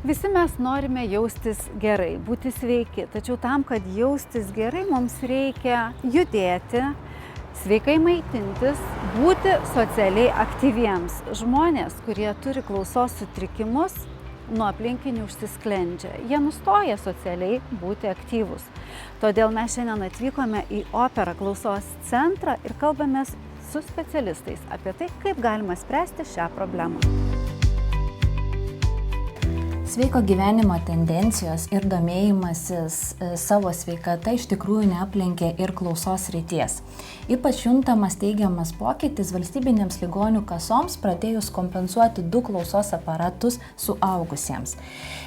Visi mes norime jaustis gerai, būti sveiki, tačiau tam, kad jaustis gerai, mums reikia judėti, sveikai maitintis, būti socialiai aktyviems. Žmonės, kurie turi klausos sutrikimus, nuo aplinkinių užsisklendžia. Jie nustoja socialiai būti aktyvūs. Todėl mes šiandien atvykome į Opera klausos centrą ir kalbamės su specialistais apie tai, kaip galima spręsti šią problemą. Sveiko gyvenimo tendencijos ir domėjimasis savo sveikata iš tikrųjų neaplenkė ir klausos srities. Ypač juntamas teigiamas pokytis valstybinėms ligonių kasoms pradėjus kompensuoti 2 klausos aparatus suaugusiems.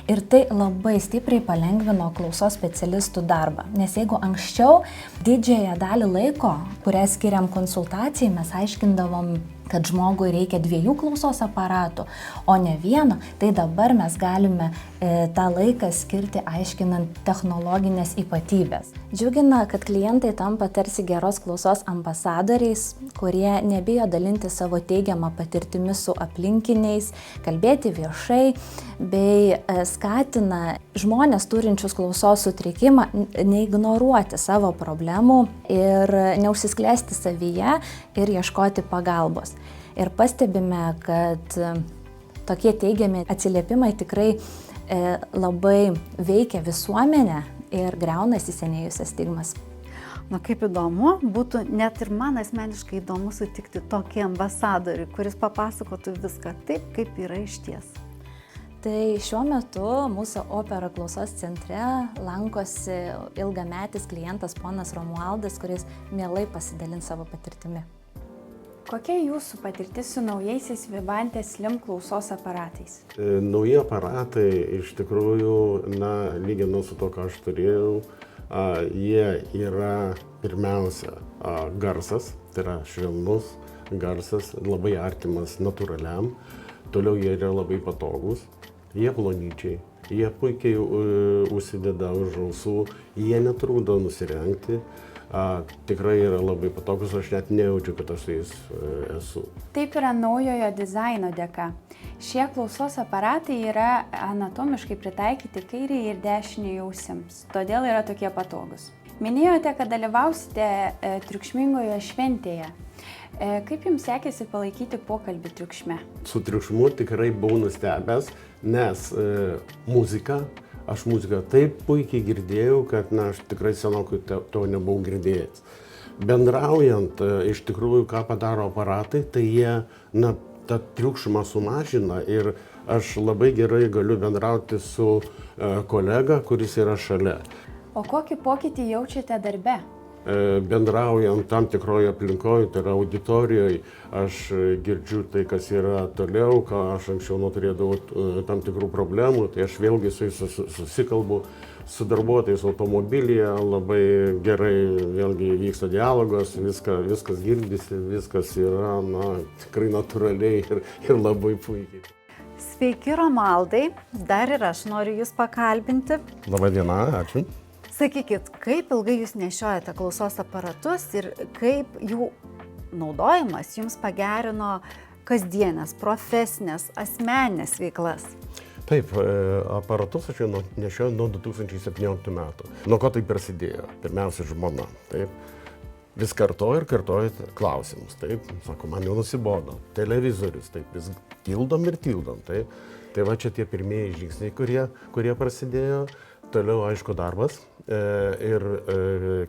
Ir tai labai stipriai palengvino klausos specialistų darbą, nes jeigu anksčiau didžiąją dalį laiko, kurią skiriam konsultacijai, mes aiškindavom, kad žmogui reikia 2 klausos aparatų, o ne 1, tai dabar mes galime tą laiką skirti aiškinant technologinės ypatybės. Džiugina, kad klientai tampa tarsi geros klausos ambasadoriais, kurie nebijo dalinti savo teigiamą patirtimi su aplinkiniais, kalbėti viešai, bei skatina žmonės turinčius klausos sutrikimą neignoruoti savo problemų ir neužsisklęsti savyje ir ieškoti pagalbos. Ir pastebime, kad tokie teigiami atsiliepimai tikrai labai veikia visuomenę ir griauna įsisenėjusias stigmas. Na kaip įdomu, būtų net ir man asmeniškai įdomu sutikti tokį ambasadorių, kuris papasakotų viską taip, kaip yra išties. Tai šiuo metu mūsų Opera klausos centre lankosi ilgametis klientas ponas Romualdas, kuris mielai pasidalins savo patirtimi. Kokia jūsų patirtis su naujaisiais Vivante Slim klausos aparatais? Nauji aparatai iš tikrųjų, lyginant su to, ką aš turėjau, jie yra pirmiausia garsas, tai yra švelnus garsas, labai artimas natūraliam, toliau jie yra labai patogus, jie plonyčiai, jie puikiai užsideda už ausų, jie netrukdo nusirengti. Tikrai yra labai patogus, aš net nejaučiu, kad aš su jais esu. Taip yra naujojo dizaino dėka. Šie klausos aparatai yra anatomiškai pritaikyti kairiai ir dešiniai ausims, todėl yra tokie patogus. Minėjote, kad dalyvausite triukšmingoje šventėje. Kaip jums sekėsi palaikyti pokalbį triukšme? Su triukšmu tikrai buvau nustebęs, nes Aš muziką taip puikiai girdėjau, kad aš tikrai senokai to nebuvau girdėjęs. Bendraujant, iš tikrųjų, ką padaro aparatai, tai jie tą triukšmą sumažina ir aš labai gerai galiu bendrauti su kolega, kuris yra šalia. O kokį pokytį jaučiate darbe? Bendraujant tam tikroje aplinkoje, tai yra auditorijoje, aš girdžiu tai, kas yra toliau, ką aš anksčiau neturėdavau tam tikrų problemų, tai aš vėlgi su jais susikalbu su darbuotojais automobilyje, labai gerai vėlgi vyksta dialogas, viskas girdisi, viskas yra tikrai natūraliai ir labai puikiai. Sveiki, Romualdai, dar ir aš noriu Jūs pakalbinti. Labą dieną, ačiū. Sakykit, kaip ilgai Jūs nešiojate klausos aparatus ir kaip jų naudojimas Jums pagerino kasdienės, profesinės, asmeninės veiklas? Taip, aparatus aš jau nešioju nuo 2017 metų. Nuo ko tai prasidėjo? Pirmiausia, žmona. Taip. Vis kartoju klausimus. Taip. Sako, man jau nusibodo. Televizorius. Taip. Vis tildom. Taip. Tai va čia tie pirmieji žingsniai, kurie prasidėjo. Toliau, aišku, darbas. Ir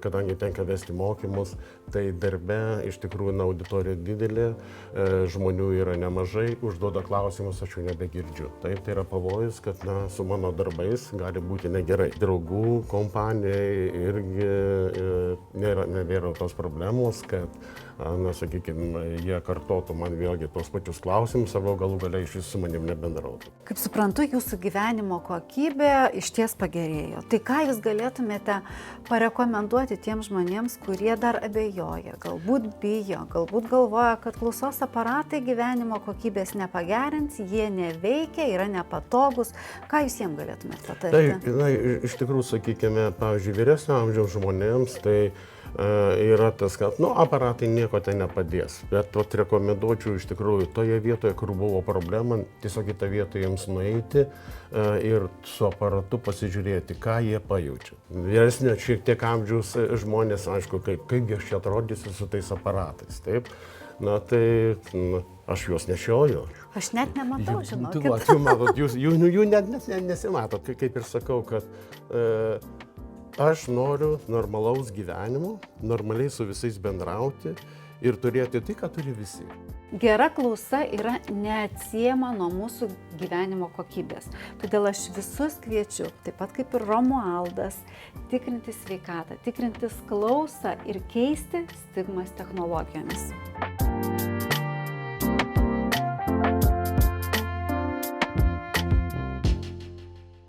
kadangi tenka vesti mokymus, tai darbe iš tikrųjų auditorija didelė, žmonių yra nemažai, užduoda klausimus, aš jų nebegirdžiu. Taip, tai yra pavojus, kad su mano darbais gali būti negerai. Draugų kompanijai irgi nebėra tos problemos, kad, sakykime, jie kartotų man vėlgi tos pačius klausimus, arba galų gale iš vis su manim nebendrautų. Kaip suprantu, Jūsų gyvenimo kokybė išties pagerėjo. Tai ką Jūs galėtumėte parekomenduoti tiems žmonėms, kurie dar abejoja, galbūt bijo, galbūt galvoja, kad klausos aparatai gyvenimo kokybės nepagerins, jie neveikia, yra nepatogus. Ką Jūs jiems galėtumėte patarti? Tai, iš tikrųjų, sakykime, pavyzdžiui, vyresnio amžiaus žmonėms, tai yra tas, kad aparatai nieko tai nepadės. Bet rekomenduočiau iš tikrųjų toje vietoje, kur buvo problema, tiesiog į tą vietą jiems nueiti ir su aparatu pasižiūrėti, ką jie pajaučia. Vyresnio šiek tiek amžiaus žmonės, aišku, kaipgi aš čia atrodysiu su tais aparatais, taip? Na tai aš juos nešioju. Aš net nematau, žinokit. Jų net nesimatot, kaip ir sakau, kad aš noriu normalaus gyvenimo, normaliai su visais bendrauti ir turėti tai, ką turi visi. Gera klausa yra neatsiejama nuo mūsų gyvenimo kokybės. Todėl aš visus kviečiu, taip pat kaip ir Romualdas, tikrinti sveikatą, tikrintis klausą ir keisti stigmas technologijomis.